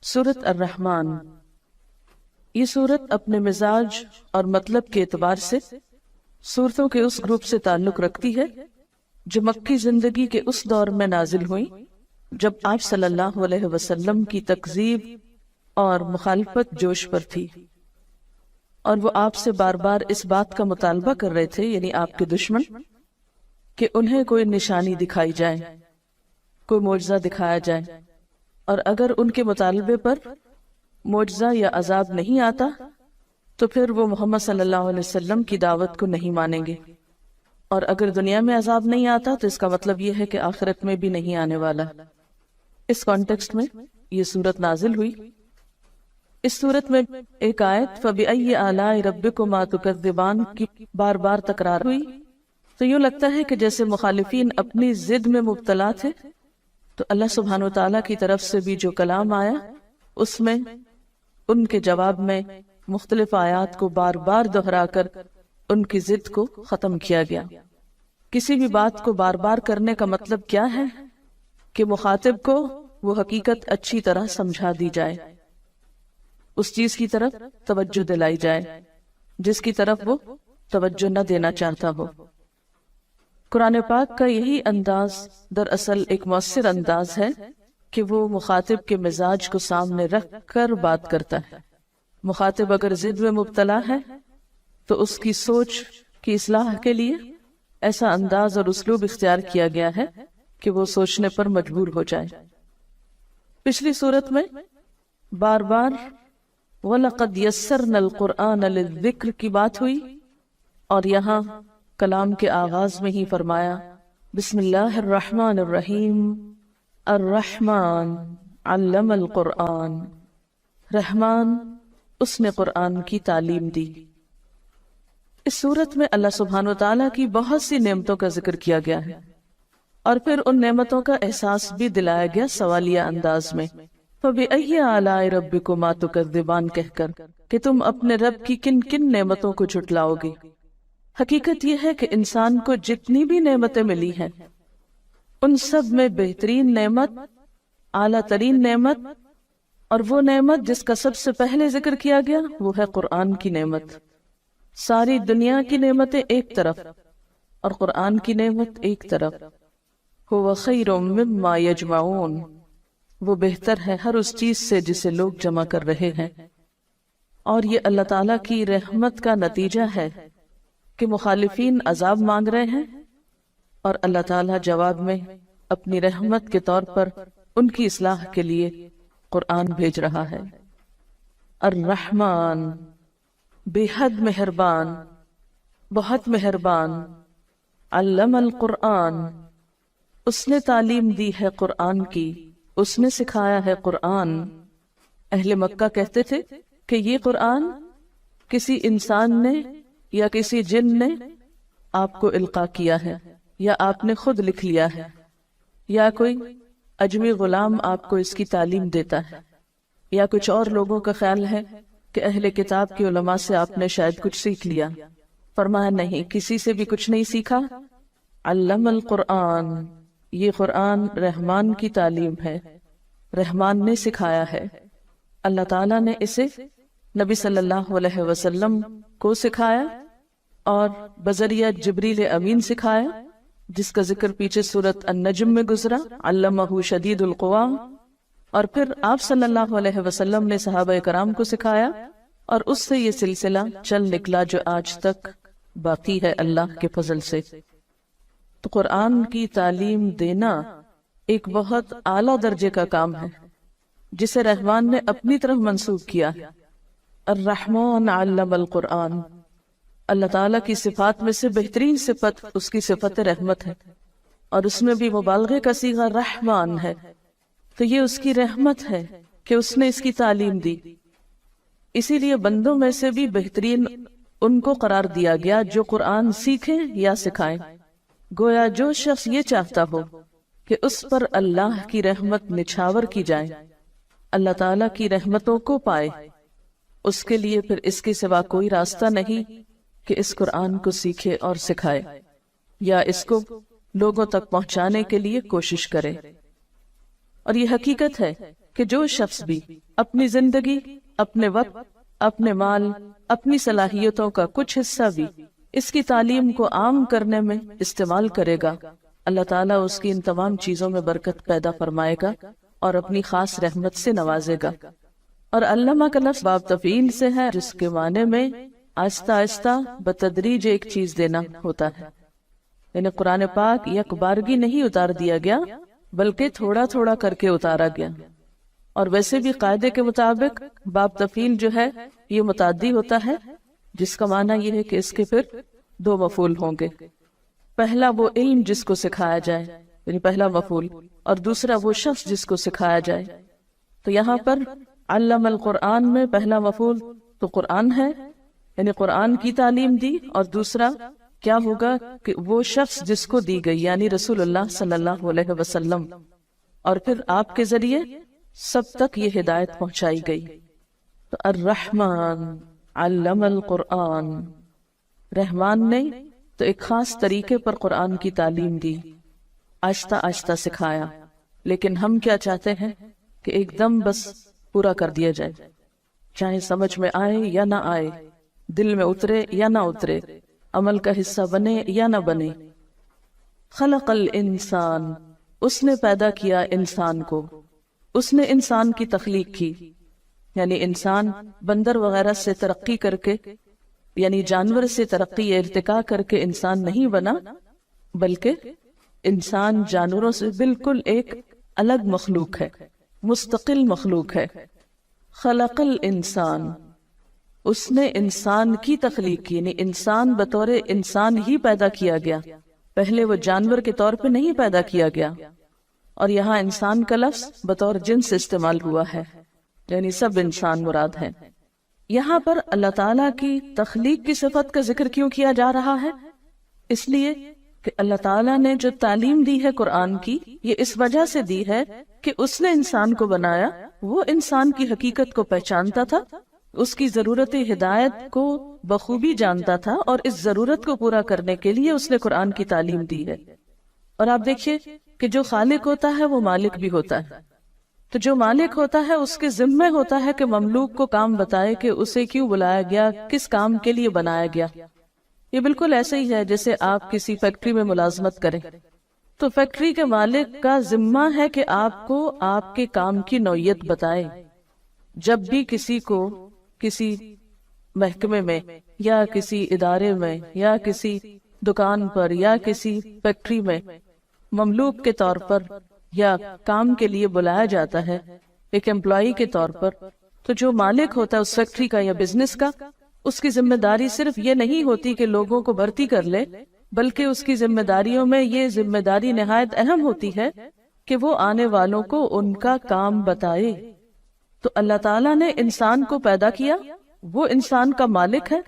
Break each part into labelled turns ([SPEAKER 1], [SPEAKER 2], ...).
[SPEAKER 1] سورۃ الرحمن، یہ سورت اپنے مزاج اور مطلب کے اعتبار سے سورتوں کے اس گروپ سے تعلق رکھتی ہے جو مکی زندگی کے اس دور میں نازل ہوئی جب آپ صلی اللہ علیہ وسلم کی تکذیب اور مخالفت جوش پر تھی، اور وہ آپ سے بار بار اس بات کا مطالبہ کر رہے تھے، یعنی آپ کے دشمن، کہ انہیں کوئی نشانی دکھائی جائے، کوئی معجزہ دکھایا جائے، اور اگر ان کے مطالبے پر معجزہ یا عذاب نہیں آتا تو پھر وہ محمد صلی اللہ علیہ وسلم کی دعوت کو نہیں مانیں گے، اور اگر دنیا میں عذاب نہیں آتا تو اس کا مطلب یہ ہے کہ آخرت میں بھی نہیں آنے والا۔ اس کانٹیکسٹ میں یہ سورت نازل ہوئی۔ اس سورت میں ایک آیت فَبِأَيِّ آلَاءِ رَبِّكُمَا تُكَذِّبَانِ کی بار بار تکرار ہوئی، تو یوں لگتا ہے کہ جیسے مخالفین اپنی ضد میں مبتلا تھے، تو اللہ سبحانہ وتعالیٰ کی طرف سے بھی جو کلام آیا اس میں ان کے جواب میں مختلف آیات کو بار بار دہرا کر ان کی ضد کو ختم کیا گیا۔ کسی بھی بات کو بار بار کرنے کا مطلب کیا ہے کہ مخاطب کو وہ حقیقت اچھی طرح سمجھا دی جائے، اس چیز کی طرف توجہ دلائی جائے جس کی طرف وہ توجہ نہ دینا چاہتا ہو۔ قرآن پاک کا یہی انداز دراصل ایک مؤثر انداز ہے کہ وہ مخاطب کے مزاج کو سامنے رکھ کر بات کرتا ہے۔ مخاطب اگر ضد میں مبتلا ہے تو اس کی سوچ کی اصلاح کے لیے ایسا انداز اور اسلوب اختیار کیا گیا ہے کہ وہ سوچنے پر مجبور ہو جائے۔ پچھلی صورت میں بار بار وَلَقَدْ يَسَّرْنَا الْقُرْآنَ لِلذِّكْرِ کی بات ہوئی، اور یہاں کلام کے آغاز میں ہی فرمایا بسم اللہ الرحمن الرحیم الرحمن علم القرآن، رحمان اس نے قرآن کی تعلیم دی۔ اس صورت میں اللہ سبحانہ وتعالیٰ کی بہت سی نعمتوں کا ذکر کیا گیا ہے، اور پھر ان نعمتوں کا احساس بھی دلایا گیا سوالیہ انداز میں فَبِأَيِّ آلَاءِ رَبِّكُمَا تُكَذِّبَانِ کہہ کر کہ تم اپنے رب کی کن کن نعمتوں کو جھٹلاؤ گے۔ حقیقت یہ ہے کہ انسان کو جتنی بھی نعمتیں ملی ہیں ان سب میں بہترین نعمت، اعلیٰ ترین نعمت، اور وہ نعمت جس کا سب سے پہلے ذکر کیا گیا وہ ہے قرآن کی نعمت۔ ساری دنیا کی نعمتیں ایک طرف اور قرآن کی نعمت ایک طرف۔ هُوَ خَيْرٌ مِّمَّا يَجْمَعُونَ، وہ بہتر ہے ہر اس چیز سے جسے لوگ جمع کر رہے ہیں۔ اور یہ اللہ تعالیٰ کی رحمت کا نتیجہ ہے کہ مخالفین عذاب مانگ رہے ہیں اور اللہ تعالیٰ جواب میں اپنی رحمت کے طور پر ان کی اصلاح کے لیے قرآن بھیج رہا ہے۔ الرحمن، بے حد مہربان، بہت مہربان، علم القرآن، اس نے تعلیم دی ہے قرآن کی، اس نے سکھایا ہے قرآن۔ اہل مکہ کہتے تھے کہ یہ قرآن کسی انسان نے یا کسی جن نے آپ کو القاء کیا ہے، یا آپ نے خود لکھ لیا ہے، یا کوئی اجمی غلام آپ کو اس کی تعلیم دیتا ہے، یا کچھ اور لوگوں کا خیال ہے کہ اہل کتاب کے علماء سے آپ نے شاید کچھ سیکھ لیا۔ فرمایا نہیں، کسی سے بھی کچھ نہیں سیکھا۔ علم القرآن، یہ قرآن رحمان کی تعلیم ہے، رحمان نے سکھایا ہے۔ اللہ تعالیٰ نے اسے نبی صلی اللہ علیہ وسلم کو سکھایا اور بذریعہ جبریل امین سکھایا، جس کا ذکر پیچھے سورۃ النجم میں گزرا، علمہ شدید القوا۔ اور پھر آپ صلی اللہ علیہ وسلم نے صحابہ کرام کو سکھایا، اور اس سے یہ سلسلہ چل نکلا جو آج تک باقی ہے اللہ کے فضل سے۔ تو قرآن کی تعلیم دینا ایک بہت اعلیٰ درجے کا کام ہے جسے رحمان نے اپنی طرف منسوب کیا۔ الرحمن علم القرآن، اللہ تعالیٰ کی صفات میں سے بہترین صفت اس کی صفت رحمت ہے، اور اس میں بھی مبالغے کا صیغہ رحمان ہے، تو یہ اس کی رحمت ہے کہ اس نے اس کی تعلیم دی۔ اسی لیے بندوں میں سے بھی بہترین ان کو قرار دیا گیا جو قرآن سیکھیں یا سکھائیں۔ گویا جو شخص یہ چاہتا ہو کہ اس پر اللہ کی رحمت نچھاور کی جائے، اللہ تعالیٰ کی رحمتوں کو پائے، اس کے لیے پھر اس کے سوا کوئی راستہ نہیں کہ اس قرآن کو سیکھے اور سکھائے، یا اس کو لوگوں تک پہنچانے کے لیے کوشش کرے۔ اور یہ حقیقت ہے کہ جو شخص بھی اپنی زندگی، اپنے وقت، اپنے مال، اپنی صلاحیتوں کا کچھ حصہ بھی اس کی تعلیم کو عام کرنے میں استعمال کرے گا، اللہ تعالیٰ اس کی ان تمام چیزوں میں برکت پیدا فرمائے گا اور اپنی خاص رحمت سے نوازے گا۔ اور علامہ کا لفظ باب تفعیل سے ہے، جس کے معنی میں آہستہ آہستہ بتدریج ایک چیز دینا ہوتا ہے، یعنی قرآن پاک یک بارگی نہیں اتار دیا گیا بلکہ تھوڑا تھوڑا کر کے اتارا گیا۔ اور ویسے بھی قاعدے کے مطابق باب تفعیل جو ہے یہ متعدی ہوتا ہے، جس کا معنی یہ ہے کہ اس کے پھر دو مفعول ہوں گے، پہلا وہ علم جس کو سکھایا جائے یعنی پہلا مفعول، اور دوسرا وہ شخص جس کو سکھایا جائے۔ تو یہاں پر علم القرآن میں پہلا مفعول تو قرآن ہے، یعنی قرآن کی تعلیم دی، اور دوسرا کیا ہوگا کہ وہ شخص جس کو دی گئی یعنی رسول اللہ صلی اللہ علیہ وسلم، اور پھر آپ کے ذریعے سب تک یہ ہدایت پہنچائی گئی۔ تو الرحمن علم القرآن، رحمان نے تو ایک خاص طریقے پر قرآن کی تعلیم دی، آہستہ آہستہ سکھایا، لیکن ہم کیا چاہتے ہیں کہ ایک دم بس پورا کر دیا جائے، چاہے سمجھ میں آئے یا نہ آئے، دل میں اترے یا نہ اترے، عمل کا حصہ بنے یا نہ بنے۔ خلق الانسان، اس نے پیدا کیا انسان کو، اس نے انسان کی تخلیق کی، یعنی انسان بندر وغیرہ سے ترقی کر کے، یعنی جانور سے ترقی ارتقا کر کے انسان نہیں بنا، بلکہ انسان جانوروں سے بالکل ایک الگ مخلوق ہے، مستقل مخلوق ہے۔ خلق الانسان، اس نے انسان کی تخلیق کی، یعنی انسان بطور انسان ہی پیدا کیا گیا، پہلے وہ جانور کے طور پہ نہیں پیدا کیا گیا۔ اور یہاں انسان کا لفظ بطور جنس استعمال ہوا ہے، یعنی سب انسان مراد ہے۔ یہاں پر اللہ تعالیٰ کی تخلیق کی صفت کا ذکر کیوں کیا جا رہا ہے؟ اس لیے کہ اللہ تعالیٰ نے جو تعلیم دی ہے قرآن کی، یہ اس وجہ سے دی ہے کہ اس نے انسان کو بنایا، وہ انسان کی حقیقت کو پہچانتا تھا، اس کی ضرورت ہدایت کو بخوبی جانتا تھا، اور اس ضرورت کو پورا کرنے کے لیے اس نے قرآن کی تعلیم دی ہے۔ اور آپ دیکھیے کہ جو خالق ہوتا ہے وہ مالک بھی ہوتا ہے، تو جو مالک ہوتا ہے اس کے ذمہ ہوتا ہے کہ مملوک کو کام بتائے کہ اسے کیوں بلایا گیا، کس کام کے لیے بنایا گیا۔ یہ بالکل ایسے ہی ہے جیسے آپ کسی فیکٹری میں ملازمت کریں تو فیکٹری کے مالک کا ذمہ ہے کہ آپ کو آپ کے کام کی نوعیت بتائے۔ جب بھی کسی کو کسی محکمے میں یا کسی ادارے میں یا کسی دکان پر یا کسی فیکٹری میں مملوک کے طور پر یا کام کے لیے بلایا جاتا ہے ایک امپلائی کے طور پر، تو جو مالک ہوتا ہے اس فیکٹری کا یا بزنس کا، اس کی ذمہ داری صرف یہ نہیں ہوتی کہ لوگوں کو بھرتی کر لے، بلکہ اس کی ذمہ داریوں میں یہ ذمہ داری نہایت اہم ہوتی ہے کہ وہ آنے والوں کو ان کا کام بتائے۔ تو اللہ تعالیٰ نے انسان کو پیدا کیا، وہ انسان کا مالک ہے،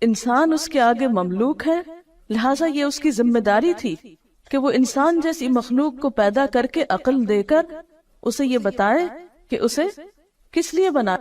[SPEAKER 1] انسان اس کے آگے مملوک ہے، لہٰذا یہ اس کی ذمہ داری تھی کہ وہ انسان جیسی مخلوق کو پیدا کر کے عقل دے کر اسے یہ بتائے کہ اسے کس لیے بنا